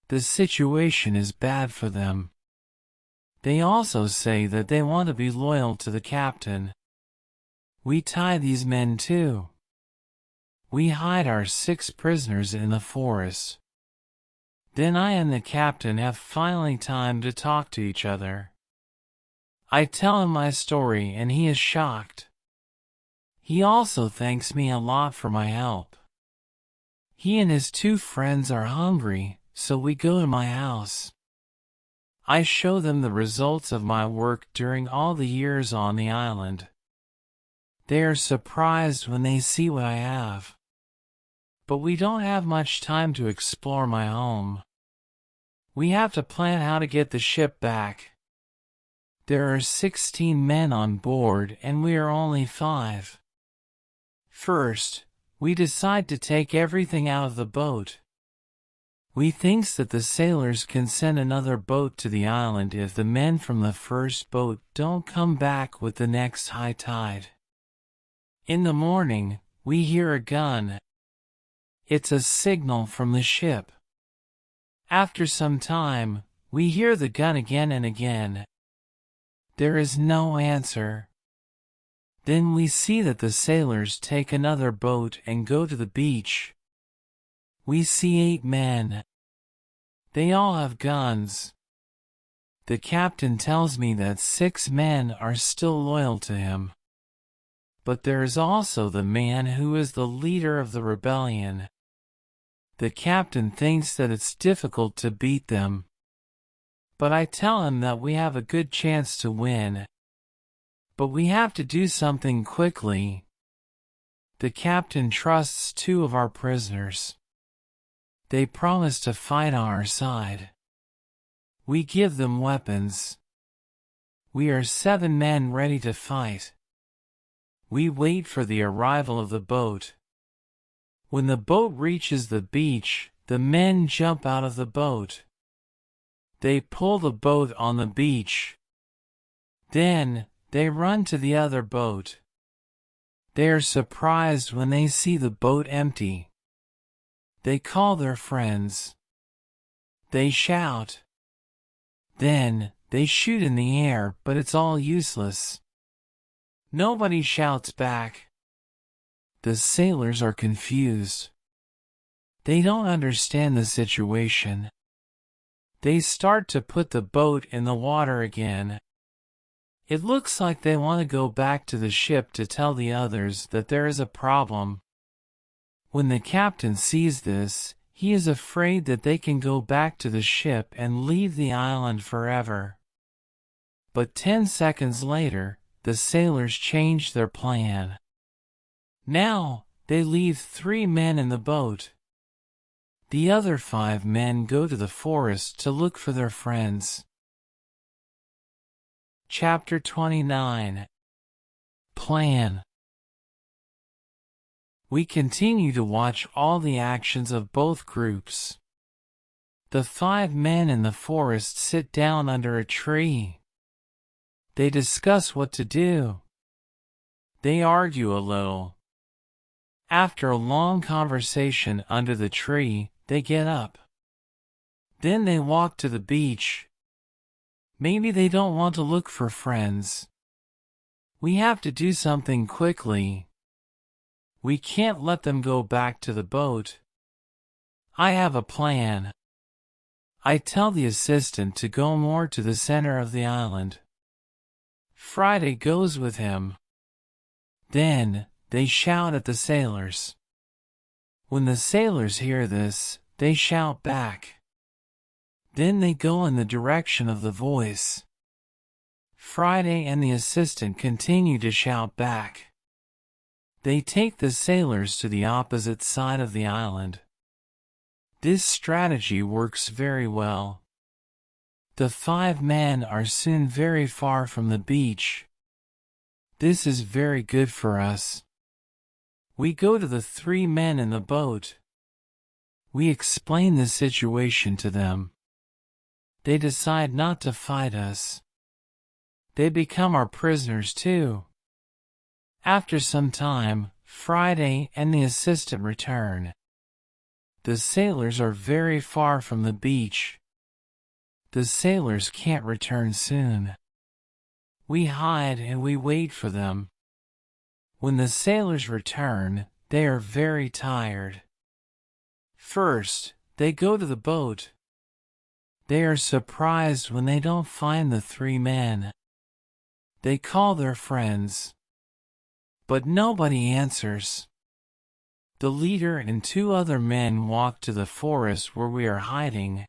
Speaker 1: The situation is bad for them. They also say that they want to be loyal to the captain. We tie these men too. We hide our 6 prisoners in the forest. Then I and the captain have finally time to talk to each other. I tell him my story and he is shocked. He also thanks me a lot for my help. He and his 2 friends are hungry, so we go to my house. I show them the results of my work during all the years on the island. They are surprised when they see what I have. But we don't have much time to explore my home. We have to plan how to get the ship back. There are 16 men on board and we are only 5. First, we decide to take everything out of the boat. We thinks that the sailors can send another boat to the island if the men from the first boat don't come back with the next high tide. In the morning, we hear a gun. It's a signal from the ship. After some time, we hear the gun again and again. There is no answer. Then we see that the sailors take another boat and go to the beach. We see 8 men. They all have guns. The captain tells me that 6 men are still loyal to him. But there is also the man who is the leader of the rebellion. The captain thinks that it's difficult to beat them. But I tell him that we have a good chance to win. But we have to do something quickly. The captain trusts 2 of our prisoners. They promise to fight on our side. We give them weapons. We are 7 men ready to fight. We wait for the arrival of the boat. When the boat reaches the beach, the men jump out of the boat. They pull the boat on the beach. Then, they run to the other boat. They are surprised when they see the boat empty. They call their friends. They shout. Then, they shoot in the air, but it's all useless. Nobody shouts back. The sailors are confused. They don't understand the situation. They start to put the boat in the water again. It looks like they want to go back to the ship to tell the others that there is a problem. When the captain sees this, he is afraid that they can go back to the ship and leave the island forever. But 10 seconds later, the sailors change their plan. Now, they leave 3 men in the boat. The other 5 men go to the forest to look for their friends. Chapter 29. Plan. We continue to watch all the actions of both groups. The 5 men in the forest sit down under a tree. They discuss what to do. They argue a little. After a long conversation under the tree, they get up. Then they walk to the beach. Maybe they don't want to look for friends. We have to do something quickly. We can't let them go back to the boat. I have a plan. I tell the assistant to go more to the center of the island. Friday goes with him. Then, they shout at the sailors. When the sailors hear this, they shout back. Then they go in the direction of the voice. Friday and the assistant continue to shout back. They take the sailors to the opposite side of the island. This strategy works very well. The 5 men are soon very far from the beach. This is very good for us. We go to the 3 men in the boat. We explain the situation to them. They decide not to fight us. They become our prisoners too. After some time, Friday and the assistant return. The sailors are very far from the beach. The sailors can't return soon. We hide and we wait for them. When the sailors return, they are very tired. First, they go to the boat. They are surprised when they don't find the 3 men. They call their friends. But nobody answers. The leader and 2 other men walk to the forest where we are hiding.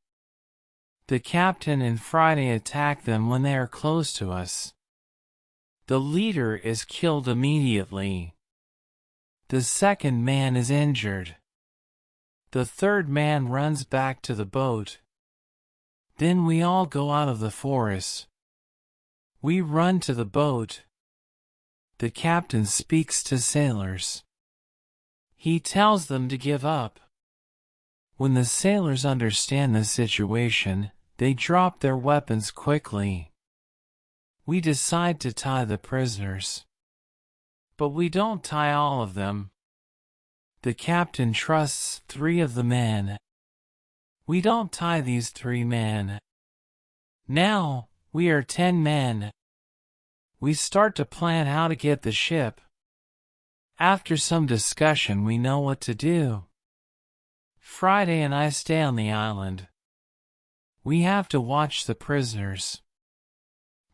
Speaker 1: The captain and Friday attack them when they are close to us. The leader is killed immediately. The 2nd man is injured. The 3rd man runs back to the boat. Then we all go out of the forest. We run to the boat. The captain speaks to sailors. He tells them to give up. When the sailors understand the situation, they drop their weapons quickly. We decide to tie the prisoners. But we don't tie all of them. The captain trusts 3 of the men. We don't tie these 3 men. Now, we are 10 men. We start to plan how to get the ship. After some discussion, we know what to do. Friday and I stay on the island. We have to watch the prisoners.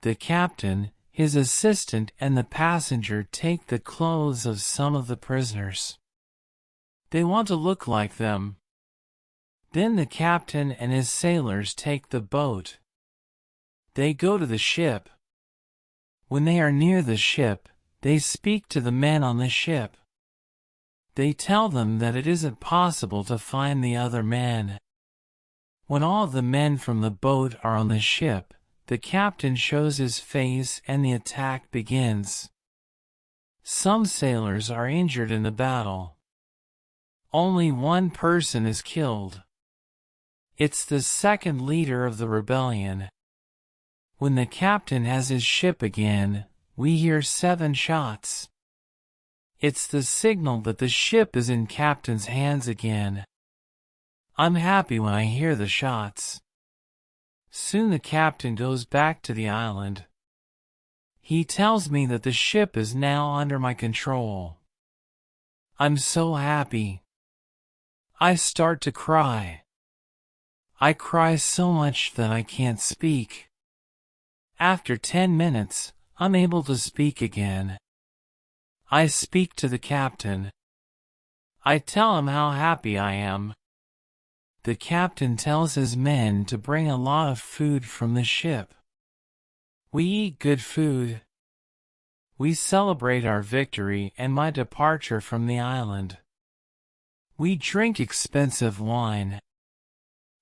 Speaker 1: The captain, his assistant, and the passenger take the clothes of some of the prisoners. They want to look like them. Then the captain and his sailors take the boat. They go to the ship. When they are near the ship, they speak to the men on the ship. They tell them that it isn't possible to find the other men. When all the men from the boat are on the ship, the captain shows his face and the attack begins. Some sailors are injured in the battle. Only one person is killed. It's the second leader of the rebellion. When the captain has his ship again, we hear 7 shots. It's the signal that the ship is in captain's hands again. I'm happy when I hear the shots. Soon the captain goes back to the island. He tells me that the ship is now under my control. I'm so happy. I start to cry. I cry so much that I can't speak. After 10 minutes, I'm able to speak again. I speak to the captain. I tell him how happy I am. The captain tells his men to bring a lot of food from the ship. We eat good food. We celebrate our victory and my departure from the island. We drink expensive wine.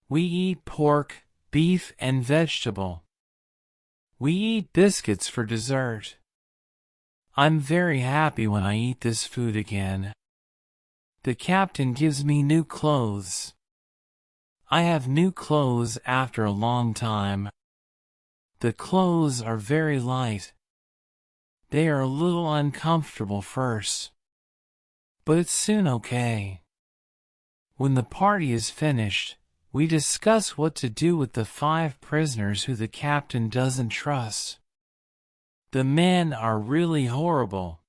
Speaker 1: We eat pork, beef, and vegetable. We eat biscuits for dessert. I'm very happy when I eat this food again. The captain gives me new clothes. I have new clothes after a long time. The clothes are very light. They are a little uncomfortable first, but it's soon okay. When the party is finished, we discuss what to do with the 5 prisoners who the captain doesn't trust. The men are really horrible.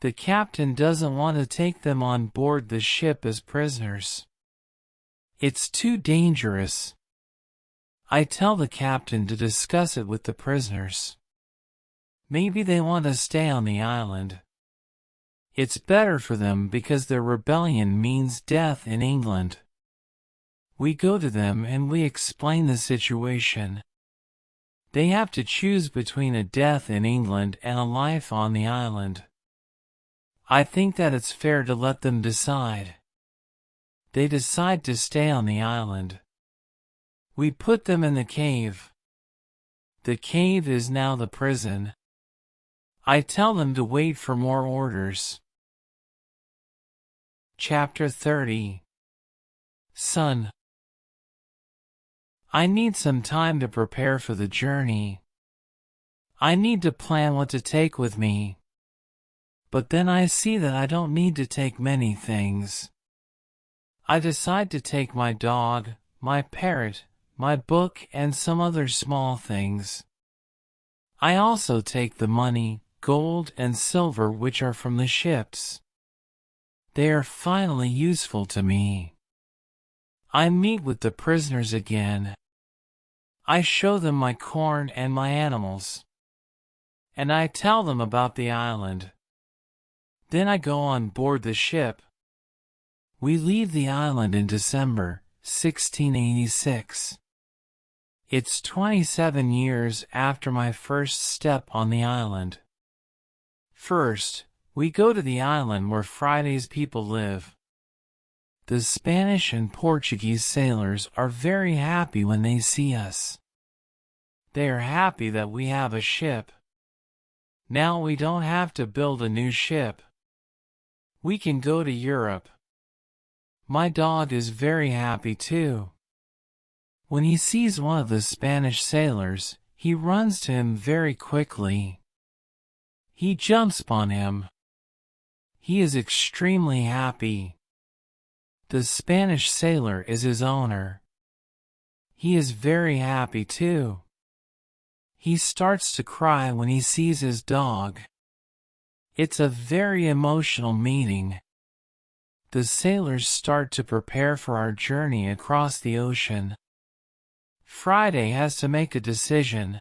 Speaker 1: The captain doesn't want to take them on board the ship as prisoners. It's too dangerous. I tell the captain to discuss it with the prisoners. Maybe they want to stay on the island. It's better for them because their rebellion means death in England. We go to them and we explain the situation. They have to choose between a death in England and a life on the island. I think that it's fair to let them decide. They decide to stay on the island. We put them in the cave. The cave is now the prison. I tell them to wait for more orders. Chapter 30. Son. I need some time to prepare for the journey. I need to plan what to take with me. But then I see that I don't need to take many things. I decide to take my dog, my parrot, my book, and some other small things. I also take the money, gold, and silver which are from the ships. They are finally useful to me. I meet with the prisoners again. I show them my corn and my animals. And I tell them about the island. Then I go on board the ship. We leave the island in December, 1686. It's 27 years after my first step on the island. First, we go to the island where Friday's people live. The Spanish and Portuguese sailors are very happy when they see us. They are happy that we have a ship. Now we don't have to build a new ship. We can go to Europe. My dog is very happy too. When he sees one of the Spanish sailors, he runs to him very quickly. He jumps on him. He is extremely happy. The Spanish sailor is his owner. He is very happy too. He starts to cry when he sees his dog. It's a very emotional meeting. The sailors start to prepare for our journey across the ocean. Friday has to make a decision.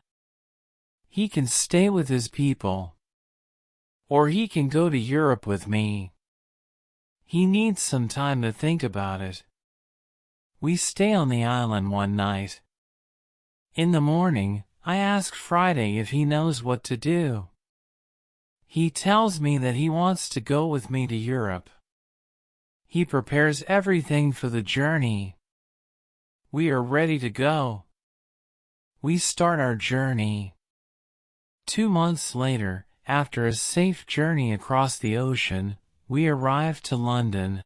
Speaker 1: He can stay with his people, or he can go to Europe with me. He needs some time to think about it. We stay on the island one night. In the morning, I ask Friday if he knows what to do. He tells me that he wants to go with me to Europe. He prepares everything for the journey. We are ready to go. We start our journey. 2 months later, after a safe journey across the ocean, we arrive to London.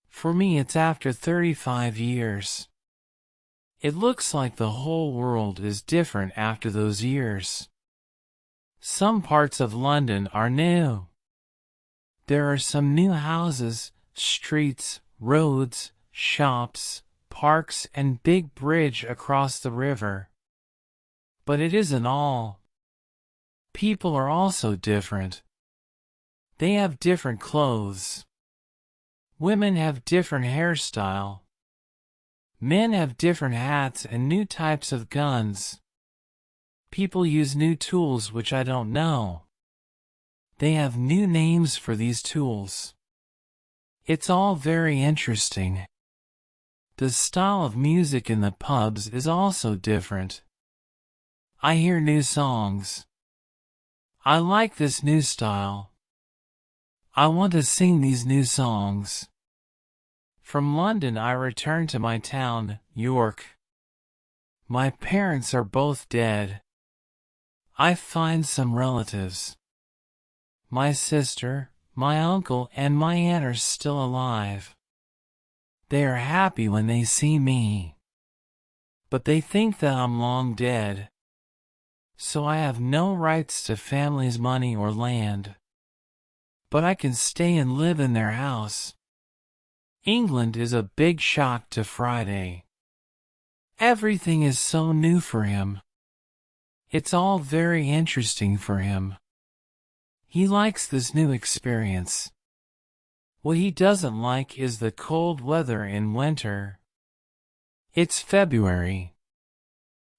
Speaker 1: For me, it's after 35 years. It looks like the whole world is different after those years. Some parts of London are new. There are some new houses, streets, roads, shops, parks, and big bridge across the river. But it isn't all. People are also different. They have different clothes. Women have different hairstyle. Men have different hats and new types of guns. People use new tools which I don't know. They have new names for these tools. It's all very interesting. The style of music in the pubs is also different. I hear new songs. I like this new style. I want to sing these new songs. From London I return to my town, York. My parents are both dead. I find some relatives. My sister, my uncle, and my aunt are still alive. They are happy when they see me. But they think that I'm long dead. So I have no rights to family's money or land. But I can stay and live in their house. England is a big shock to Friday. Everything is so new for him. It's all very interesting for him. He likes this new experience. What he doesn't like is the cold weather in winter. It's February.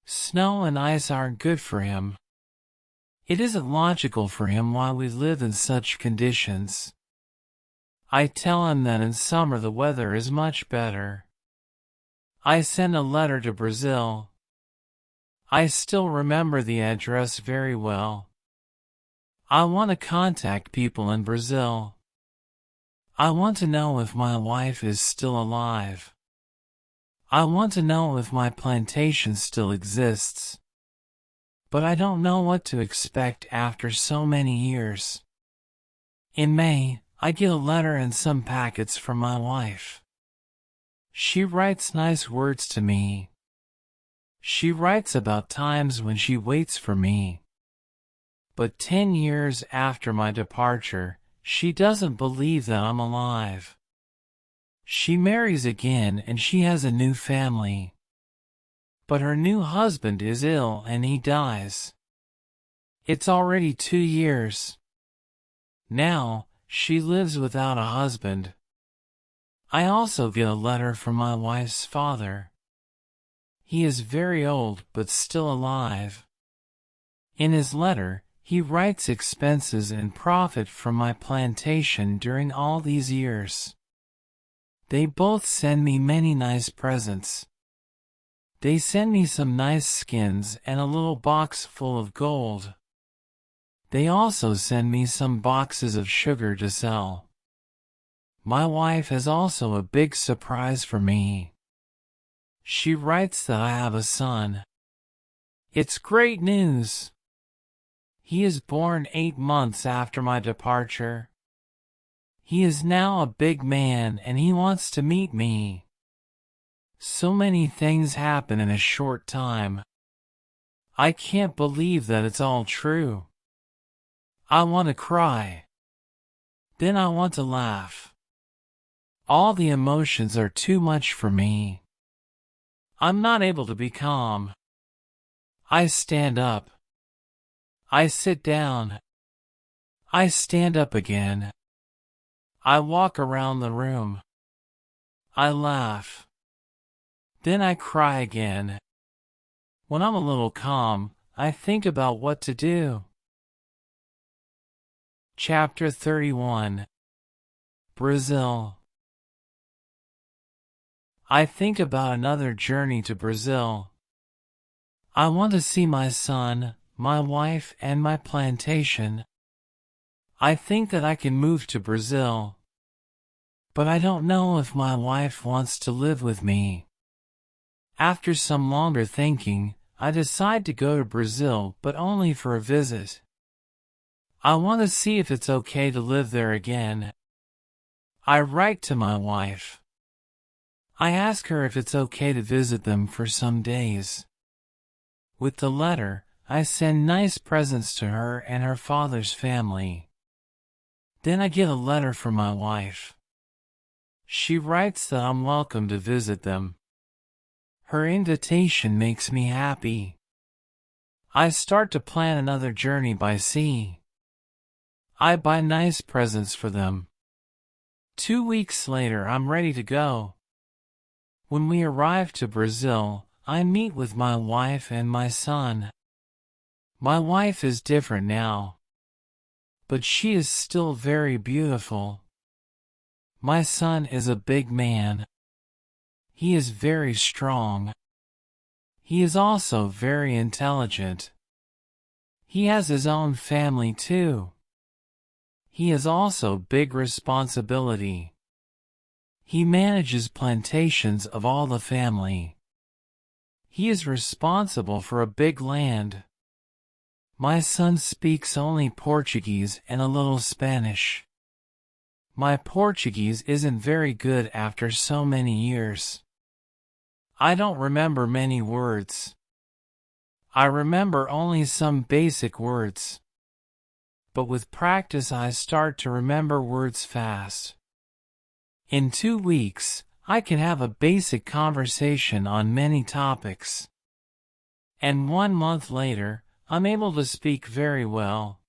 Speaker 1: Snow and ice aren't good for him. It isn't logical for him while we live in such conditions. I tell him that in summer the weather is much better. I send a letter to Brazil. I still remember the address very well. I want to contact people in Brazil. I want to know if my wife is still alive. I want to know if my plantation still exists. But I don't know what to expect after so many years. In May, I get a letter and some packets from my wife. She writes nice words to me. She writes about times when she waits for me. But 10 years after my departure, she doesn't believe that I'm alive. She marries again and she has a new family. But her new husband is ill and he dies. It's already 2 years. Now, she lives without a husband. I also get a letter from my wife's father. He is very old but still alive. In his letter, he writes expenses and profit from my plantation during all these years. They both send me many nice presents. They send me some nice skins and a little box full of gold. They also send me some boxes of sugar to sell. My wife has also a big surprise for me. She writes that I have a son. It's great news. He is born 8 months after my departure. He is now a big man and he wants to meet me. So many things happen in a short time. I can't believe that it's all true. I want to cry. Then I want to laugh. All the emotions are too much for me. I'm not able to be calm. I stand up. I sit down. I stand up again. I walk around the room. I laugh. Then I cry again. When I'm a little calm, I think about what to do. Chapter 31. Brazil. I think about another journey to Brazil. I want to see my son, my wife, and my plantation. I think that I can move to Brazil. But I don't know if my wife wants to live with me. After some longer thinking, I decide to go to Brazil, but only for a visit. I want to see if it's okay to live there again. I write to my wife. I ask her if it's okay to visit them for some days. With the letter, I send nice presents to her and her father's family. Then I get a letter from my wife. She writes that I'm welcome to visit them. Her invitation makes me happy. I start to plan another journey by sea. I buy nice presents for them. 2 weeks later, I'm ready to go. When we arrive to Brazil, I meet with my wife and my son. My wife is different now, but she is still very beautiful. My son is a big man. He is very strong. He is also very intelligent. He has his own family too. He has also big responsibility. He manages plantations of all the family. He is responsible for a big land. My son speaks only Portuguese and a little Spanish. My Portuguese isn't very good after so many years. I don't remember many words. I remember only some basic words. But with practice I start to remember words fast. In 2 weeks, I can have a basic conversation on many topics. And 1 month later, I'm able to speak very well.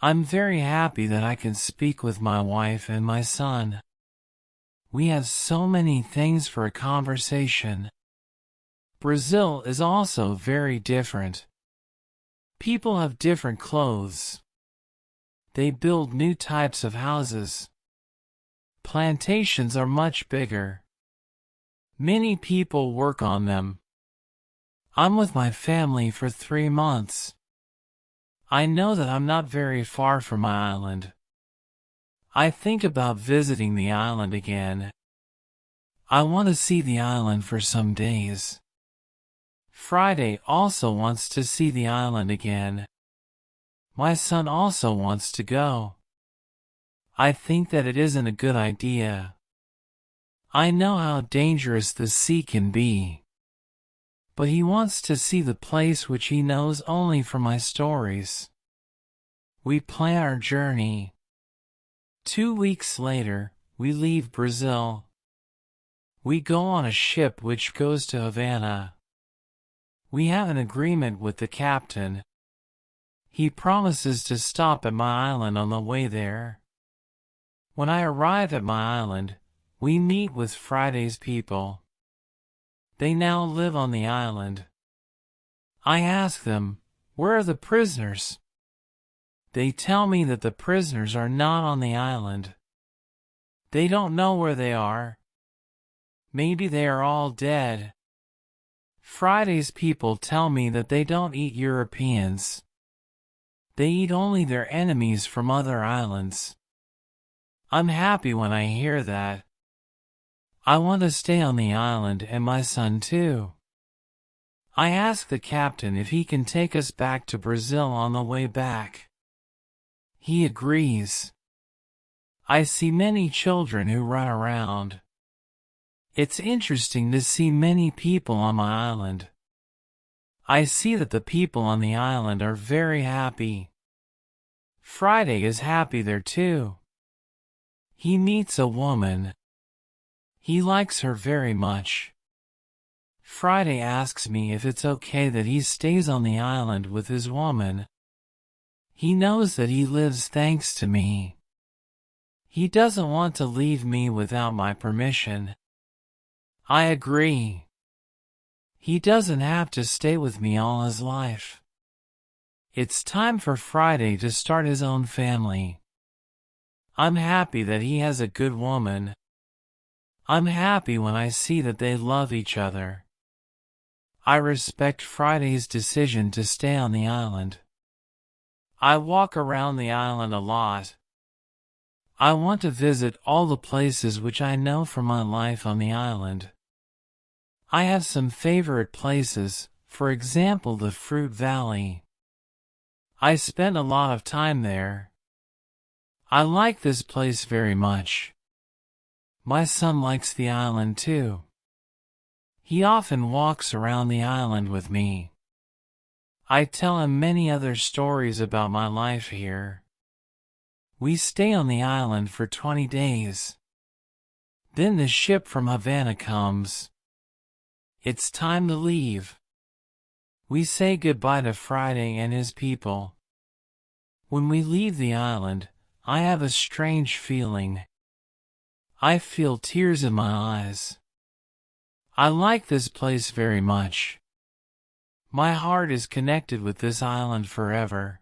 Speaker 1: I'm very happy that I can speak with my wife and my son. We have so many things for a conversation. Brazil is also very different. People have different clothes. They build new types of houses. Plantations are much bigger. Many people work on them. I'm with my family for 3 months. I know that I'm not very far from my island. I think about visiting the island again. I want to see the island for some days. Friday also wants to see the island again. My son also wants to go. I think that it isn't a good idea. I know how dangerous the sea can be. But he wants to see the place which he knows only from my stories. We plan our journey. 2 weeks later, we leave Brazil. We go on a ship which goes to Havana. We have an agreement with the captain. He promises to stop at my island on the way there. When I arrive at my island, we meet with Friday's people. They now live on the island. I ask them, where are the prisoners? They tell me that the prisoners are not on the island. They don't know where they are. Maybe they are all dead. Friday's people tell me that they don't eat Europeans. They eat only their enemies from other islands. I'm happy when I hear that. I want to stay on the island and my son too. I ask the captain if he can take us back to Brazil on the way back. He agrees. I see many children who run around. It's interesting to see many people on my island. I see that the people on the island are very happy. Friday is happy there too. He meets a woman. He likes her very much. Friday asks me if it's okay that he stays on the island with his woman. He knows that he lives thanks to me. He doesn't want to leave me without my permission. I agree. He doesn't have to stay with me all his life. It's time for Friday to start his own family. I'm happy that he has a good woman. I'm happy when I see that they love each other. I respect Friday's decision to stay on the island. I walk around the island a lot. I want to visit all the places which I know from my life on the island. I have some favorite places, for example the Fruit Valley. I spent a lot of time there. I like this place very much. My son likes the island too. He often walks around the island with me. I tell him many other stories about my life here. We stay on the island for 20 days. Then the ship from Havana comes. It's time to leave. We say goodbye to Friday and his people. When we leave the island, I have a strange feeling. I feel tears in my eyes. I like this place very much. My heart is connected with this island forever.